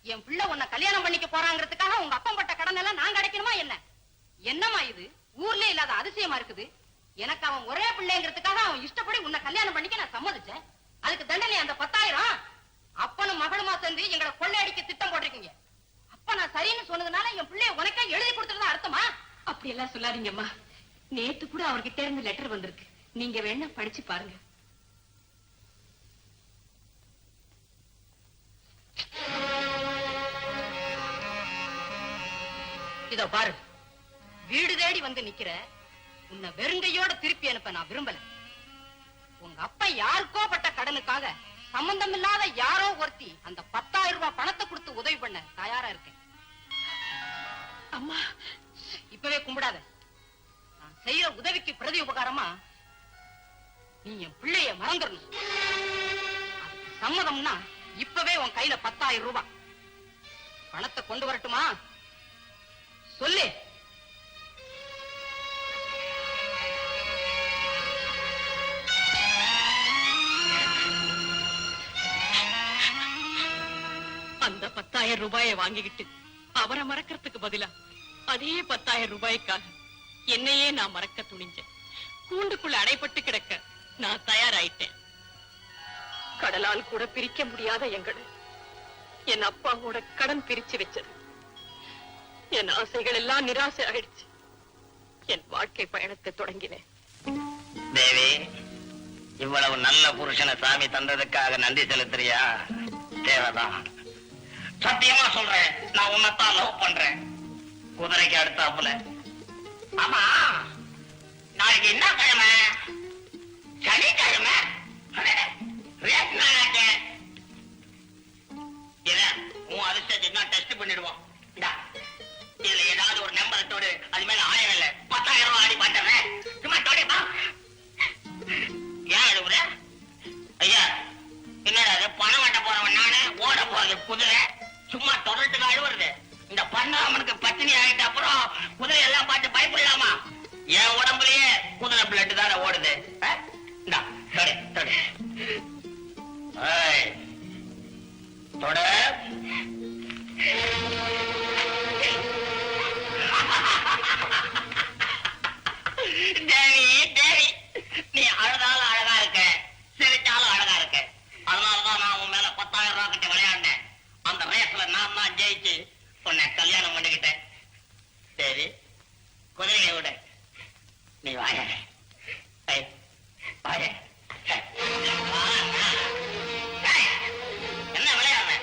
என் பிள்ளை உன்னை கல்யாணம் பண்ணிக்க போறாங்கிறதுக்காக உங்க அப்பா பட்ட கடன் எல்லாம் நான் கிடைக்கணுமா என்ன? என்னமா இது ஊர்ல இல்லாத அதிசயமா இருக்குது. எனக்கு அவன் ஒரே பிள்ளைங்கிறதுக்காக அவன் இஷ்டப்படி உன்னை கல்யாணம் பண்ணிக்க நான் சம்மதிச்சேன். அதுக்கு தண்டனை அந்த 10,000. அப்பனும் மகளுமா சேர்ந்து எங்களை கொள்ளையடிக்க திட்டம் போட்டிருக்கீங்க. அப்ப நான் சரின்னு சொன்னதுனால என் பிள்ளைய உனக்கே எழுதி கொடுத்துருந்தா அர்த்தமா? அப்படி எல்லாம் சொல்லாதீங்கம்மா. நேத்து கூட அவர்கிட்ட இருந்து லெட்டர் வந்திருக்கு. நீங்க வேணா படிச்சு பாருங்க. இதோ பாரு, வீடு தேடி வந்து நிக்கிற உன்னை வெறுங்கையோட திருப்பி அனுப்ப நான் விரும்பல. உங்க அப்பா யாருக்கோ பட்ட கடனுக்காக சம்பந்தம் இல்லாத யாரோ ஒருத்தி அந்த 10,000 ரூபாய் பணத்தை கொடுத்து உதவி பண்ண தயாரா இருக்கேன். அம்மா, இப்பவே கும்பிடாத. நான் செய்யற உதவிக்கு பிரதி உபகாரமா நீ என் பிள்ளைய மறந்துடணும். சம்மதம்னா இப்பவே உன் கையில 10,000 ரூபாய் பணத்தை கொண்டு வரட்டுமா? சொல்லு. அந்த 10,000 ரூபாயை வாங்கிக்கிட்டு அவரை மறக்கிறதுக்கு பதிலா அதே 10,000 ரூபாய்க்காக என்னையே நான் மறக்க துணிஞ்சேன். கூண்டுக்குள்ள அடைப்பட்டு கிடக்க நான் தயாராயிட்டேன். கடலால் கூட பிரிக்க முடியாத எங்களை என் அப்பாவோட கடன் பிரிச்சு வச்சது. என் ஆசைகள் எல்லாம் நிராசை ஆயிடுச்சு. என் வாழ்க்கை பயணத்தை தொடங்கினேன். தேவி, இவ்வளவு நல்ல புருஷனை சாமி தந்ததுக்காக நன்றி செலுத்துறியா? தேவைதான். சத்தியமா சொல்றேன், நான் உன்னைத்தான் லவ் பண்றேன். குதிரைக்கு அடுத்தாப்புல. ஆமா, நாளைக்கு என்ன கிழமை? சனிக்கிழமை. உன் அதிர்ஷ்டத்தை டெஸ்ட் பண்ணிடுவோம். இதுல ஏதாவது ஒரு நம்பர் தோடு, அது மேல 1000 இல்ல 10,000 ரூபாய் ஆடி பாட்டுறேன். சும்மா தோடிப்பா. ஏன் அழுவுற? ஐயா, என்னடா பணம் கட்ட போறவன் நானு, ஓட போறது குதிரை. சும்மா தொடர்ந்துக்கு அழுவுறது. இந்த பண்ணாமனுக்கு பத்தினி ஆகிட்ட அப்புறம் குதிரை எல்லாம் பார்த்து பயப்படலாமா? என் உடம்புலயே குதிரை பிளட் தானே ஓடுது. தொட தேவி, தேவி, நீ அழுதாலும் அழகா இருக்க, சிரிச்சாலும் அழகா இருக்க. அதனாலதான் நான் உன் மேல 10,000 ரூபாய் கிட்ட விளையாண்டேன். அந்த ரேஸ்ல நான் தான் ஜெயிச்சு உன்னை கல்யாணம் பண்ணிக்கிட்டேன். சரி, குதிரையை விட நீ வாய வாய. என்ன விளையாடுற?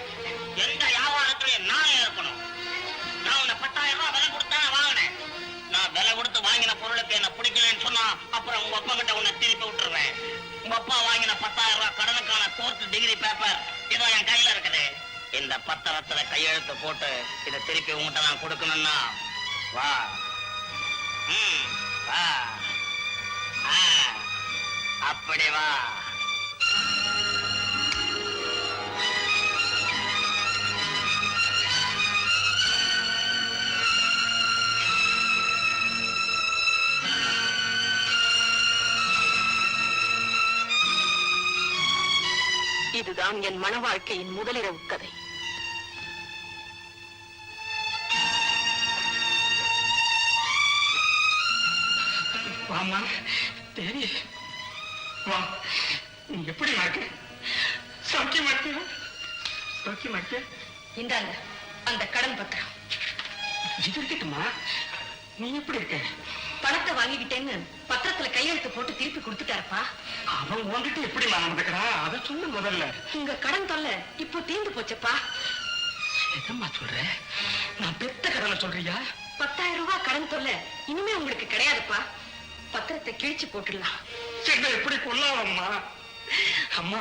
எந்த வியாபாரத்திலையும் நானே இருக்கணும். நான் உன்னை 10,000 ரூபாய் விலை கொடுத்தானே வாங்கினேன். நான் விலை கொடுத்து வாங்கின பொருளுக்கு என்ன பிடிக்கலன்னு சொன்னா அப்புறம் உங்க அப்பா கிட்ட உன்னை திருப்பி விட்டுருவேன். உங்க அப்பா வாங்கின 10,000 ரூபாய் கடனுக்கான 4th டிகிரி பேப்பர் இதோ என் கையில இருக்குது. இந்த பத்திரத்துல கையெழுத்து போட்டு இதை திருப்பி உங்ககிட்ட நான் கொடுக்கணும்னா வா. வா, அப்படி வா. இதுதான் என் மன வாழ்க்கையின் முதலிரவு கதை. வாமா தேவி, வா. நீ எப்படி இருக்க? சௌக்கியமா இருக்க? சௌக்கியமா இருக்க? இந்தாங்க அந்த கடன் பத்திரம். இது இருக்கட்டுமா? நீ எப்படி இருக்க? பணத்தை வாங்கிக்கிட்டேன்னு பத்திரத்துல கையெழுத்து போட்டு திருப்பி கொடுத்துட்டாருப்பா. அவன் உன்கிட்ட எப்படி நடந்துக்கிறா? அதை சொல்லு முதல்ல. உங்க கடன் தொல்லை இப்போ தீர்ந்து போச்சப்பா. என்னம்மா சொல்ற? நான் பெத்த கடனை சொல்றியா? 10,000 ரூபாய் கடன் தொல்லை இனிமே உங்களுக்கு கிடையாதுப்பா. பத்திரத்தை கிழிச்சு போட்டுடலாம். சரி, எப்படி கொள்ளாமம்மா? அம்மா,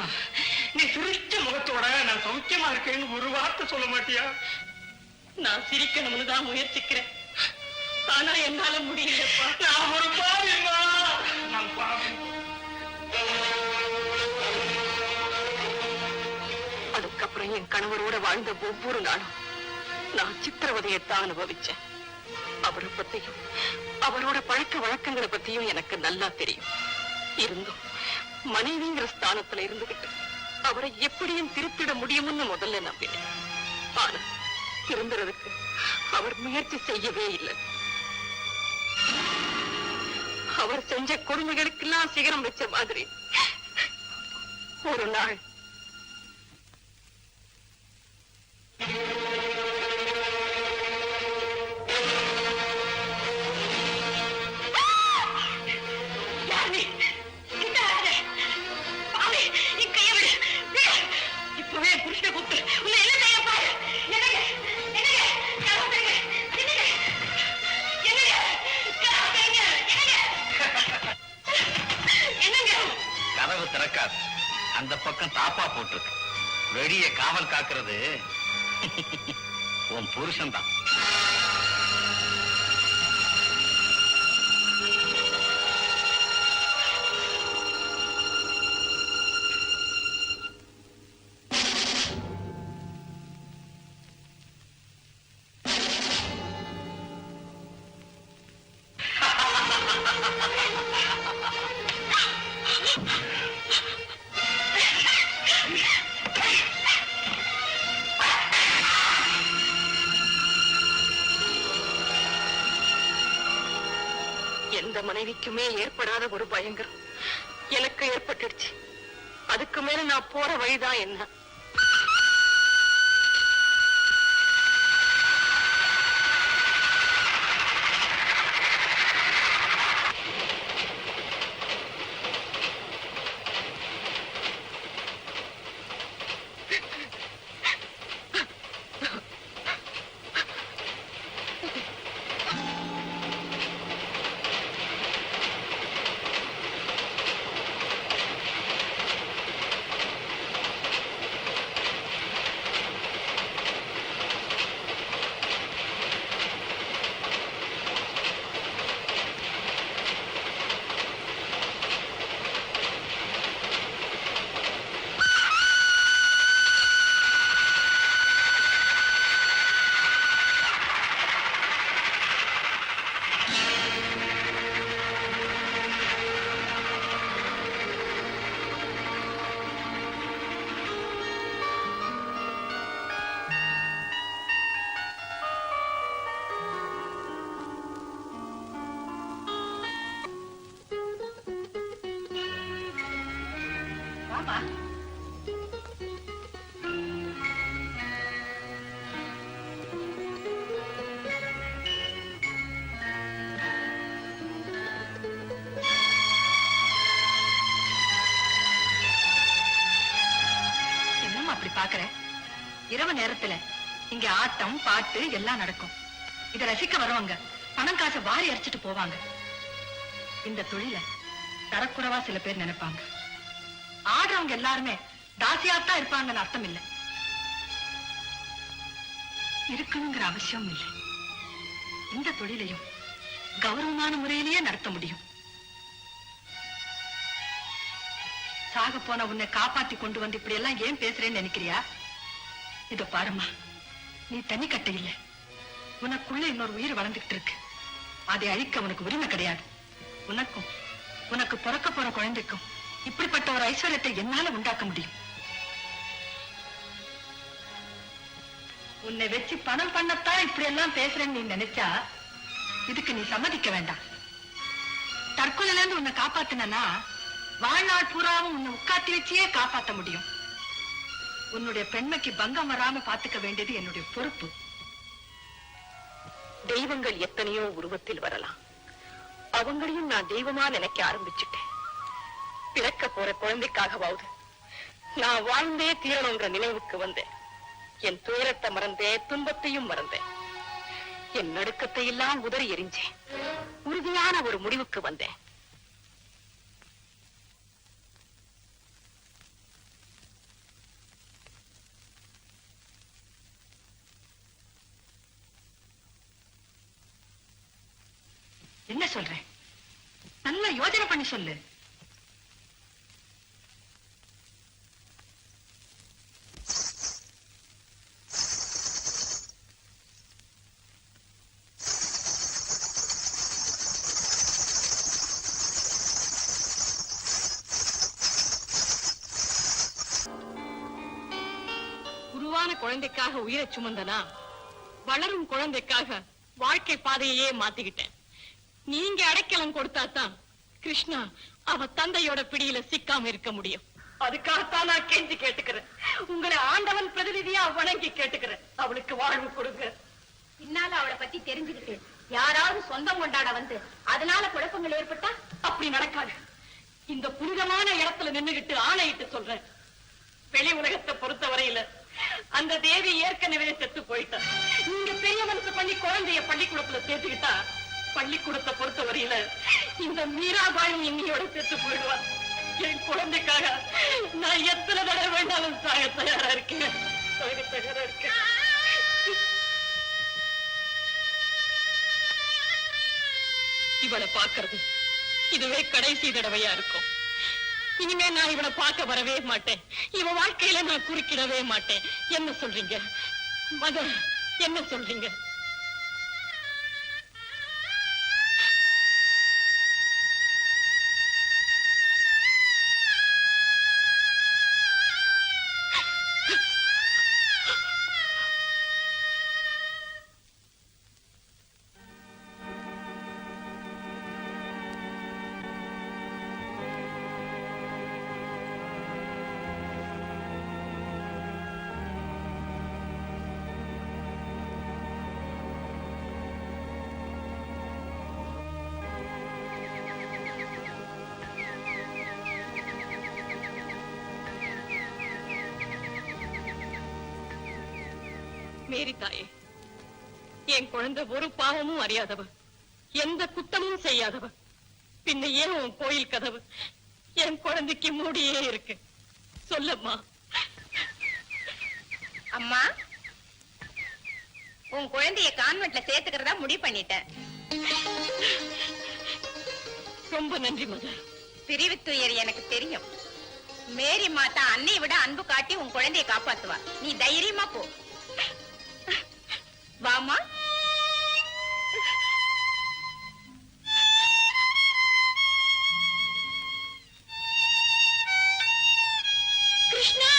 நீ சிரிச்ச முகத்தோட நான் சௌக்கியமா இருக்கேன்னு ஒரு வார்த்தை சொல்ல மாட்டியா? நான் சிரிக்கணும்னு தான் முயற்சிக்கிறேன். ஆனா என்னால முடியலப்பா. நான் ஒரு பாவிமா. நான் பாவி. அதுக்கப்புறம் என் கணவரோட வாழ்ந்த ஒவ்வொரு நாளும் நான் சித்திரவதையத்தான் அனுபவிச்சேன். அவரை பத்தியும் அவரோட பழக்க வழக்கங்களை பத்தியும் எனக்கு நல்லா தெரியும். இருந்தும் மனைவிங்கிற ஸ்தானத்துல இருந்துகிட்டு அவரை எப்படியும் திருத்திட முடியும்னு முதல்ல நம்பினேன். ஆனா திருந்துறதுக்கு அவர் முயற்சி செய்யவே இல்லை. அவர் செஞ்ச கொடுமைகளுக்கெல்லாம் சிகரம் வச்ச மாதிரி ஒரு நாள் இப்பவே புருஷனை கூப்பிட்டு உன்னை என்ன செய்ய பாரு. கதவு திறக்காது. அந்த பக்கம் தாப்பா போட்டிருக்கு. வெளியே காவல் காக்கிறது உன் புருஷன் தான். எந்த மனைவிக்குமே ஏற்படாத ஒரு பயங்கரம் எனக்கு ஏற்பட்டுடுச்சு. அதுக்கு மேல நான் போற வழிதான் என்ன? பாக்குறேன். இரவு நேரத்துல இங்க ஆட்டம் பாட்டு எல்லாம் நடக்கும். இத ரசிக்க வருவாங்க. பணம் காசை வாரி அரைச்சிட்டு போவாங்க. இந்த தொழில தரக்குறைவா சில பேர் நினைப்பாங்க. ஆடுறவங்க எல்லாருமே தாசியாத்தான் இருப்பாங்கன்னு அர்த்தம் இல்லை. இருக்கணுங்கிற அவசியம் இல்லை. இந்த தொழிலையும் கௌரவமான முறையிலேயே நடத்த முடியும். சாக போன உன்னை காப்பாத்தி கொண்டு வந்து இப்படி எல்லாம் ஏன் பேசுறேன்னு நினைக்கிறியா? இத பாருமா, நீ தனி கட்டை இல்லை. உனக்குள்ள இன்னொரு உயிர் வளர்ந்துகிட்டு இருக்கு. அதை அழிக்க உனக்கு உரிமை கிடையாது. உனக்கும் உனக்கு பிறக்க போற குழந்தைக்கும் இப்படிப்பட்ட ஒரு ஐஸ்வர்யத்தை என்னால உண்டாக்க முடியும். உன்னை வச்சு பணம் பண்ணத்தான் இப்படி எல்லாம் பேசுறேன்னு நீ நினைச்சா இதுக்கு நீ சம்மதிக்க வேண்டாம். தற்கொலையில இருந்து உன்னை காப்பாத்தினா வாழ்நாள் பூராவும் உன்னை உட்காத்தி வச்சியே காப்பாத்த முடியும். உன்னுடைய பெண்மைக்கு பங்கம் வராம பாத்துக்க வேண்டியது என்னுடைய பொறுப்பு. தெய்வங்கள் எத்தனையோ உருவத்தில் வரலாம். அவங்களையும் நான் தெய்வமா நினைக்க ஆரம்பிச்சுட்டேன். பிறக்க போற குழந்தைக்காகவாவது நான் வாழ்ந்தே தீரணுங்கிற நினைவுக்கு வந்தேன். என் துயரத்தை மறந்தேன், துன்பத்தையும் மறந்தேன். என் நடுக்கத்தை எல்லாம் உதறி எறிஞ்சேன். உறுதியான ஒரு முடிவுக்கு வந்தேன். என்ன சொல்றேன்? நல்லா யோசனை பண்ணி சொல்லு. குழந்தைக்காக உயிரை சுமந்தனா வளரும் குழந்தைக்காக வாழ்க்கை பாதையே மாத்திக்கிட்டேன். நீங்க அடைக்கலம் கொடுத்தாதான் கிருஷ்ணா அவ தந்தையோட பிடியில சிக்காம இருக்க முடியும். அதுக்காகத்தான் நான் கெஞ்சி கேட்டுக்கிறேன். உங்களை ஆண்டவன் பிரதிநிதியா வணங்கி கேட்டுக்கிறேன். அவளுக்கு வாழ்வு கொடுங்க. பின்னால அவளை பத்தி தெரிஞ்சுக்கிட்டு யாராவது சொந்தம் கொண்டாட வந்து அதனால குழப்பங்கள் ஏற்பட்டா அப்படி நடக்காது. இந்த புனிதமான இடத்துல நின்னுகிட்டு ஆணையிட்டு சொல்றேன். வெளி உலகத்தை பொறுத்த வரையில அந்த தேவி ஏற்கனவே செத்து போயிட்டா. நீங்க பெரிய மனசு பண்ணி குழந்தைய பள்ளிக்கூடத்துல சேர்த்துக்கிட்டா பள்ளிக்கூடத்தை பொறுத்த வரையில இந்த மீராபாயும் இன்னையோட செத்து போயிடுவா. என் குழந்தைக்காக நான் எத்தனை தடவை வேண்டாலும் சாக தயாரா இருக்கேன். இவளை பாக்குறது இதுவே கடைசி தடவையா இருக்கும். இனிமே நான் இவனை பார்க்க வரவே மாட்டேன். இவ வாழ்க்கையில நான் குறுக்கிடவே மாட்டேன். என்ன சொல்றீங்க மதர்? என்ன சொல்றீங்க? மேரி தாயே, என் குழந்தை ஒரு பாவமும் அறியாதவ, எந்த குத்தமும் செய்யாதவ. பின்ன ஏன் உன் கோயில் கதவு என் குழந்தைக்கு மூடியே இருக்கு? சொல்லம்மா. அம்மா, உன் குழந்தைய கான்வென்ட்ல சேர்த்துக்கிறதா முடிவு பண்ணிட்டேன். ரொம்ப நன்றி மதர். பிரிவு துயர் எனக்கு தெரியும். மேரி மாதா அன்னை விட அன்பு காட்டி உன் குழந்தைய காப்பாத்துவா. நீ தைரியமா போ. வாமா. கிருஷ்ணா,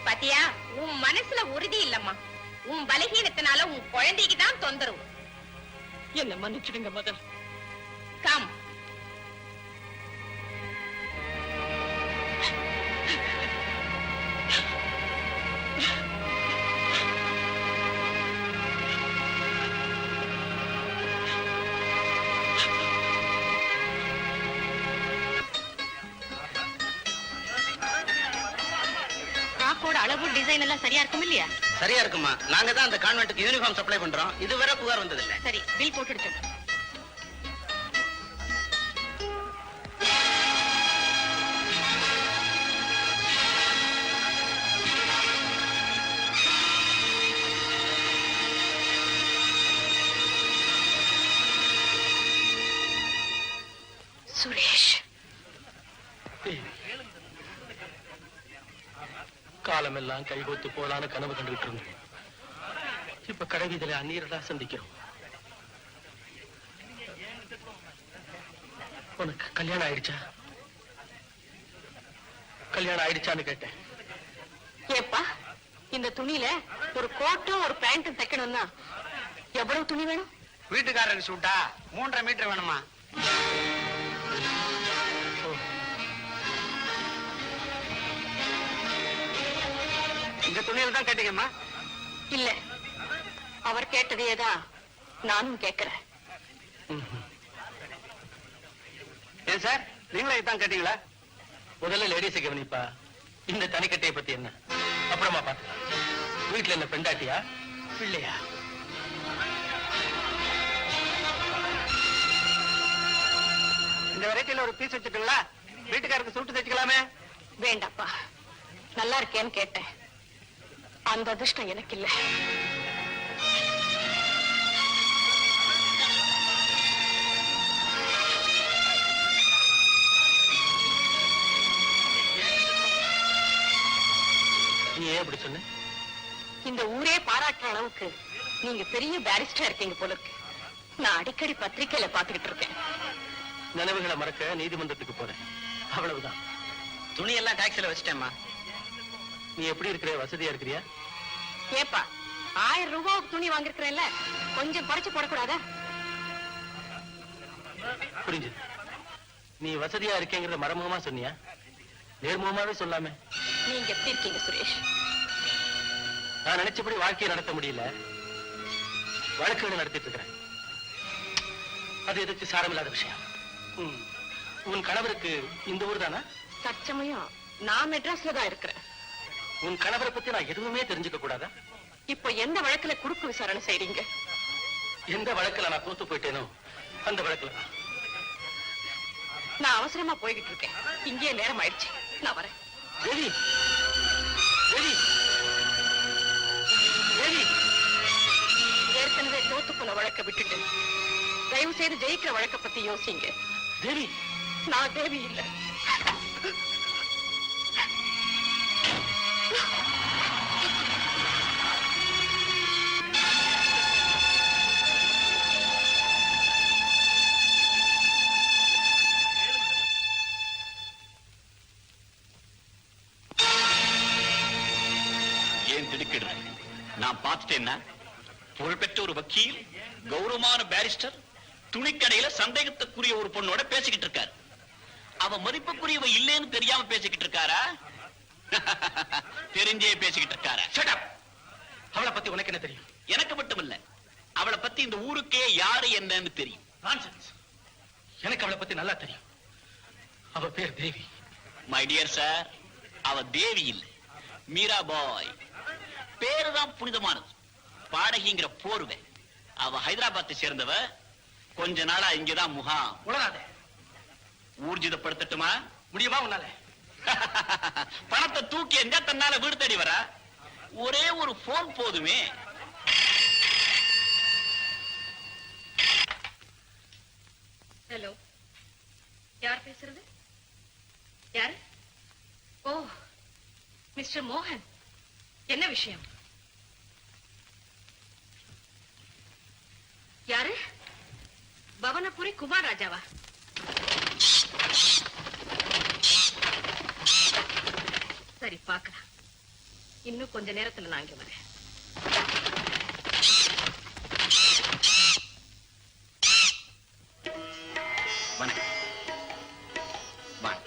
பாத்தியா, உன் மனசுல உறுதி இல்லம்மா. உன் பலகீனத்தினால உன் குழந்தைக்கு தான் தொந்தரவு. என்ன மன்னிச்சிடுங்க மதர். கம். அளவு டிசைன் எல்லாம் சரியா இருக்கும் இல்லையா? சரியா இருக்குமா? நாங்க தான் அந்த கான்வென்ட்க்கு யூனிஃபார்ம் சப்ளை பண்றோம். இதுவரை புகார் வந்தது இல்ல. சரி, பில் போட்டுடுச்சு. சுரேஷ், காலமெல்லாம் கைகோத்து போலான்னு கனவு கண்டுகிட்டு இருந்தோம். இப்ப கடைவீதியில அந்நீரடா சந்திக்கிறோம். உனக்கு கல்யாணம் ஆயிடுச்சா? கல்யாணம் ஆயிடுச்சான்னு கேட்டேன். ஏப்பா, இந்த துணியில ஒரு கோட்டும் ஒரு பேண்ட்டும் தைக்கணும்னா எவ்வளவு துணி வேணும்? வீட்டுக்காரருக்கு சூட்டா 3.5 மீட்டர் வேணுமா? இந்த துணியில தான் கேட்டீங்கம்மா? இல்ல, அவர் கேட்டதையேதான் நானும் கேட்கிறேன். ஏன் சார், நீங்களே இதான் கேட்டீங்களா? முதல்ல லேடிஸை கவனிப்பா. இந்த தனிக்கட்டையை பத்தி என்ன அப்புறமா பாத்துக்கலாம். வீட்டுல என்ன பெண்டாட்டியா பிள்ளையா? இந்த வெரைட்டில ஒரு பீஸ் வச்சுட்டுங்களா? வீட்டுக்காரருக்கு சூட்டு தைச்சுக்கலாமே. வேண்டாப்பா, நல்லா இருக்கேன்னு கேட்டேன். அந்த அதிர்ஷ்டம் எனக்கு இல்ல. நீ ஏன் அப்படி சொன்ன? இந்த ஊரே பாராட்டுற அளவுக்கு நீங்க பெரிய பேரிஸ்டரா இருக்கீங்க போல இருக்கு. நான் அடிக்கடி பத்திரிக்கையில பாத்துக்கிட்டு இருக்கேன். நினைவுகளை மறக்க நீதிமன்றத்துக்கு போறேன், அவ்வளவுதான். துணி எல்லாம் டாக்ஸில வச்சிட்டேம்மா. நீ எப்படி இருக்கிற? வசதியா இருக்கிறியா? ஏப்பா 1000 ரூபாய்க்கு துணி வாங்கிருக்கிறேன்ல, கொஞ்சம் குறைச்சு போடக்கூடாதா? புரிஞ்சு. நீ வசதியா இருக்கேங்கிறத மறைமுகமா சொன்னியா, நேர்முகமாவே சொல்லாமே? நீங்க எப்படி இருக்கீங்க சுரேஷ்? நான் நினைச்சபடி வாழ்க்கையை நடத்த முடியல, வழக்குகளை நடத்திட்டு இருக்கிறேன். அது எதுக்கு சாரமில்லாத விஷயம். உன் கணவருக்கு இந்த ஊர் தானா? தற்சமயம் நான் மெட்ராஸ்ல தான் இருக்கிறேன். உன் கணவரை பத்தி நான் எதுவுமே தெரிஞ்சுக்க கூடாதா? இப்போ எந்த வழக்குல குறுக்கு விசாரணை செய்றீங்க? எந்த வழக்குல நான் தோத்து போயிட்டேனோ அந்த வழக்குல தான். நான் அவசரமா போய்கிட்டு இருக்கேன், இங்கே நேரம் ஆயிடுச்சு, நான் வரேன். தேவி, தேவி, தேவி. ஏற்கனவே தோத்து போன வழக்க விட்டுட்டு தயவு செய்து ஜெயிக்கிற வழக்க பத்தி யோசிங்க. தேவி, நான் தேவி இல்ல. ஏன் திடுக்கிடுற? நான் பார்த்துட்டேன்னா, புகழ்பெற்ற ஒரு வக்கீல், கௌரவமான பாரிஸ்டர், துணிக்கடையில சந்தேகத்துக்குரிய ஒரு பொண்ணோட பேசிக்கிட்டு இருக்காரு. அவ மதிப்புக்குரியவ இல்லைன்னு தெரியாம பேசிக்கிட்டு இருக்காரா? தெரிஞ்சே பேசிக்கிட்டு இருக்காரா? Shut up. அவளை பத்தி உனக்கு என்ன தெரியும்? எனக்கு மட்டும் இல்ல, அவளை பத்தி இந்த ஊருக்கே யாரு என்னன்னு தெரியும். Nonsense. எனக்கு அவளை பத்தி நல்லா தெரியும். அவ பேர் தேவி. மை டியர் சார், அவ தேவி இல்ல, மீரா பாய். பேருதான் புனிதமானது, பாடகிங்கிற போர்வை. அவ ஹைதராபாத்தை சேர்ந்தவ, கொஞ்ச நாளா இங்கதான் முகாம். உணராதே. ஊர்ஜிதப்படுத்தட்டுமா? முடியுமா உன்னால? பணத்தை தூக்கி எந்த தன்னால வீடு தேடி வரா? ஒரே ஒரு போன் போதுமே. ஹலோ, யார் பேசுறது? யாரு? ஓ, மிஸ்டர் மோகன், என்ன விஷயம்? யாரு? பவனபுரி குமார் ராஜாவா? சரி, பார்க்கலாம். இன்னும் கொஞ்ச நேரத்துல நான் இங்க வரேன். வணக்கம். வாங்க.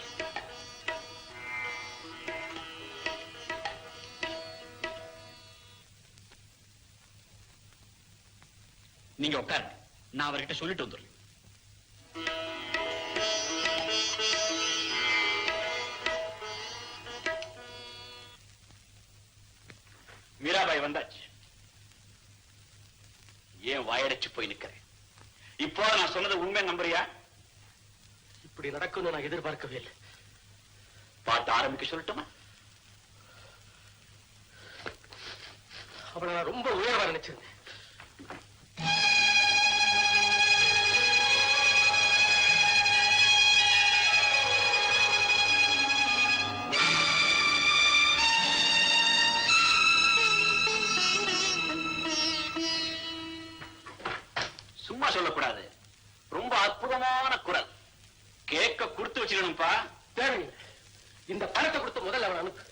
நீங்க உட்காருங்க, நான் அவர்கிட்ட சொல்லிட்டு வந்துடுறேன். மீராபாய் வந்தாச்சு. ஏன் வாயடைச்சு போய் நிக்கிறேன்? இப்போ நான் சொன்னது உண்மை நம்புறியா? இப்படி நடக்கும்னு நான் எதிர்பார்க்கவே இல்லை. பார்த்து ஆரம்பிக்க சொல்லட்டுமா? அவளை நான் ரொம்ப உயர்வா நினைச்சிருந்தேன். சும்மா சொல்லக்கூடாது, ரொம்ப அற்புதமான குரல். கேட்க கொடுத்து வச்சுக்கணும்பா. தேவையில்லை. இந்த பணத்தை கொடுத்து முதல்ல அவன் அனுப்பு.